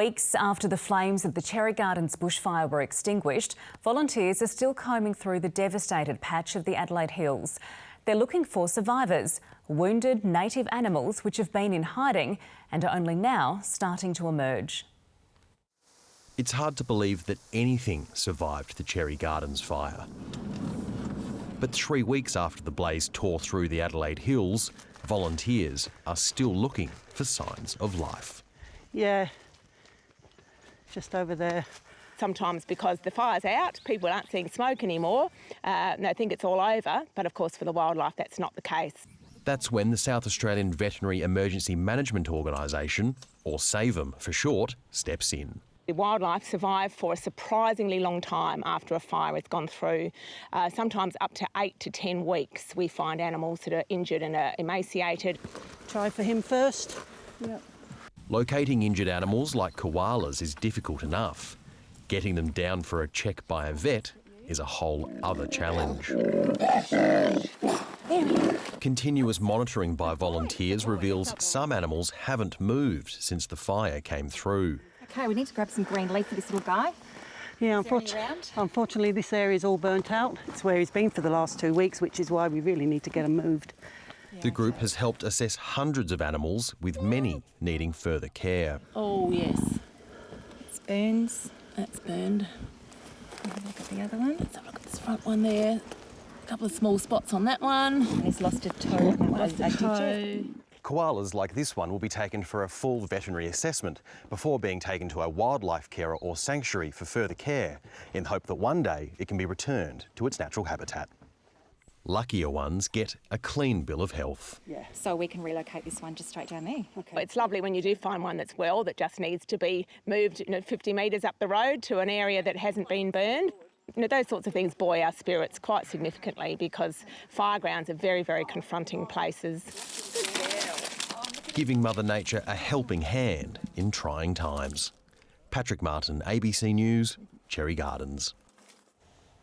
Weeks after the flames of the Cherry Gardens bushfire were extinguished, volunteers are still combing through the devastated patch of the Adelaide Hills. They're looking for survivors, wounded native animals which have been in hiding and are only now starting to emerge. It's hard to believe that anything survived the Cherry Gardens fire. But 3 weeks after the blaze tore through the Adelaide Hills, volunteers are still looking for signs of life. Yeah, just over there. Sometimes because the fire's out, people aren't seeing smoke anymore and they think it's all over, but of course for the wildlife that's not the case. That's when the South Australian Veterinary Emergency Management Organisation, or SAVEM for short, steps in. The wildlife survive for a surprisingly long time after a fire has gone through, sometimes up to 8 to 10 weeks. We find animals that are injured and are emaciated. Try for him first. Yep. Locating injured animals like koalas is difficult enough. Getting them down for a check by a vet is a whole other challenge. Continuous monitoring by volunteers reveals some animals haven't moved since the fire came through. Okay, we need to grab some green leaf for this little guy. Yeah, unfortunately this area is all burnt out. It's where he's been for the last 2 weeks, which is why we really need to get him moved. The group has helped assess hundreds of animals, with many needing further care. Oh, yes. It's burns. That's burned. Have a look at the other one. Let's have a look at this front one there. A couple of small spots on that one. And he's lost a toe. Koalas like this one will be taken for a full veterinary assessment before being taken to a wildlife carer or sanctuary for further care, in hope that one day it can be returned to its natural habitat. Luckier ones get a clean bill of health. Yeah. So we can relocate this one just straight down there. Okay. It's lovely when you do find one that's well, that just needs to be moved 50 metres up the road to an area that hasn't been burned. Those sorts of things buoy our spirits quite significantly, because firegrounds are very, very confronting places. Giving Mother Nature a helping hand in trying times. Patrick Martin, ABC News, Cherry Gardens.